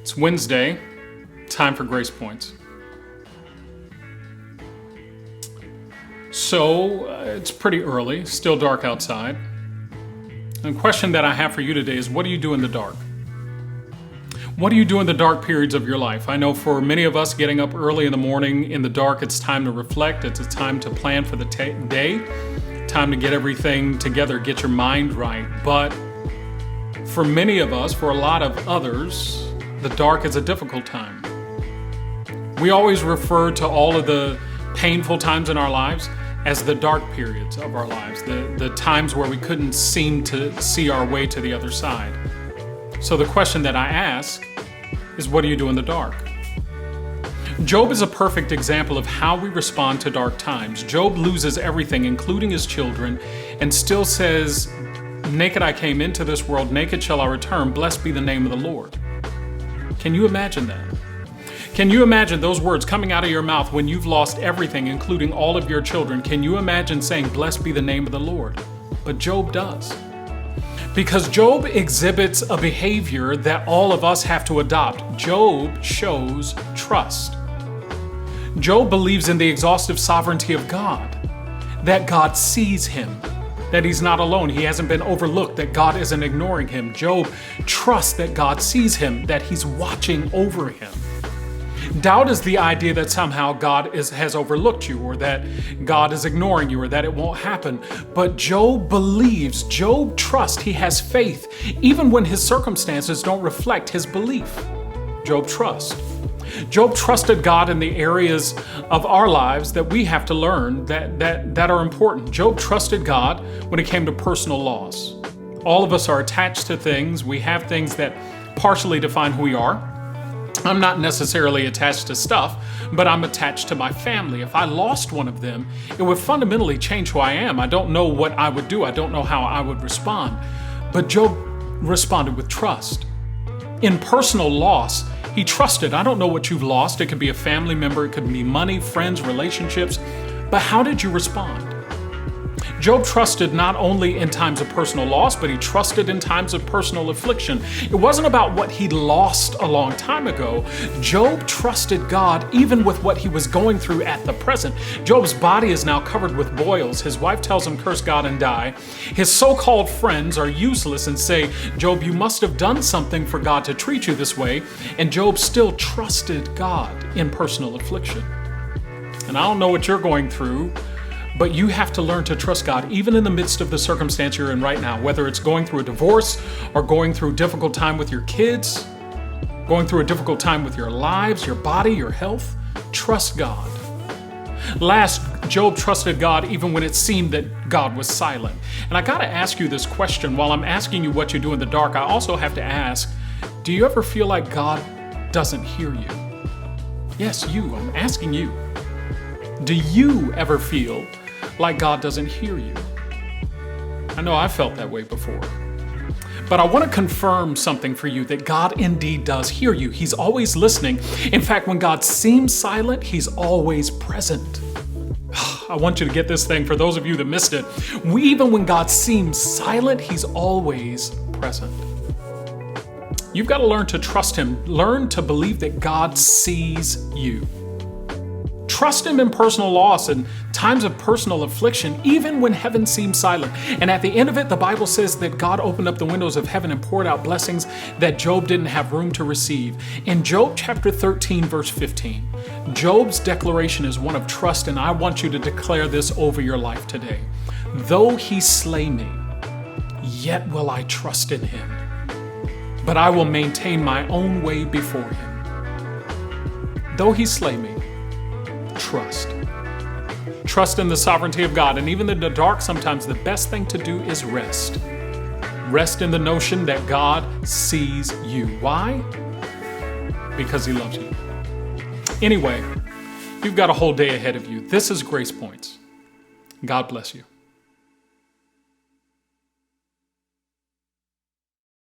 It's Wednesday, time for GracePoints. So it's pretty early, still dark outside. And the question that I have for you today is, what do you do in the dark? What do you do in the dark periods of your life? I know for many of us, getting up early in the morning in the dark, it's time to reflect. It's a time to plan for the day, time to get everything together, get your mind right. But for many of us, for a lot of others, the dark is a difficult time. We always refer to all of the painful times in our lives as the dark periods of our lives, the times where we couldn't seem to see our way to the other side. So the question that I ask is, what do you do in the dark? Job is a perfect example of how we respond to dark times. Job loses everything, including his children, and still says, "Naked I came into this world, naked shall I return. Blessed be the name of the Lord." Can you imagine that? Can you imagine those words coming out of your mouth when you've lost everything, including all of your children? Can you imagine saying, "Blessed be the name of the Lord"? But Job does. Because Job exhibits a behavior that all of us have to adopt. Job shows trust. Job believes in the exhaustive sovereignty of God, that God sees him, that he's not alone, he hasn't been overlooked, that God isn't ignoring him. Job trusts that God sees him, that he's watching over him. Doubt is the idea that somehow God has overlooked you, or that God is ignoring you, or that it won't happen. But Job believes, Job trusts, he has faith, even when his circumstances don't reflect his belief. Job trusts. Job trusted God in the areas of our lives that we have to learn that are important. Job trusted God when it came to personal loss. All of us are attached to things. We have things that partially define who we are. I'm not necessarily attached to stuff, but I'm attached to my family. If I lost one of them, it would fundamentally change who I am. I don't know what I would do. I don't know how I would respond. But Job responded with trust. In personal loss, he trusted. I don't know what you've lost. It could be a family member, it could be money, friends, relationships. But how did you respond? Job trusted not only in times of personal loss, but he trusted in times of personal affliction. It wasn't about what he lost a long time ago. Job trusted God even with what he was going through at the present. Job's body is now covered with boils. His wife tells him, "Curse God and die." His so-called friends are useless and say, "Job, you must have done something for God to treat you this way." And Job still trusted God in personal affliction. And I don't know what you're going through, but you have to learn to trust God even in the midst of the circumstance you're in right now, whether it's going through a divorce or going through a difficult time with your kids, going through a difficult time with your lives, your body, your health. Trust God. Last, Job trusted God even when it seemed that God was silent. And I got to ask you this question. While I'm asking you what you do in the dark, I also have to ask, do you ever feel like God doesn't hear you? Yes, you. I'm asking you. Do you ever feel like God doesn't hear you? I know I've felt that way before. But I want to confirm something for you, that God indeed does hear you. He's always listening. In fact, when God seems silent, he's always present. I want you to get this thing, for those of you that missed it. Even when God seems silent, he's always present. You've got to learn to trust him. Learn to believe that God sees you. Trust him in personal loss and times of personal affliction, even when heaven seems silent. And at the end of it, the Bible says that God opened up the windows of heaven and poured out blessings that Job didn't have room to receive. In Job chapter 13, verse 15, Job's declaration is one of trust, and I want you to declare this over your life today. "Though he slay me, yet will I trust in him, but I will maintain my own way before him." Though he slay me, trust. Trust in the sovereignty of God. And even in the dark, sometimes the best thing to do is rest. Rest in the notion that God sees you. Why? Because he loves you. Anyway, you've got a whole day ahead of you. This is Grace Points. God bless you.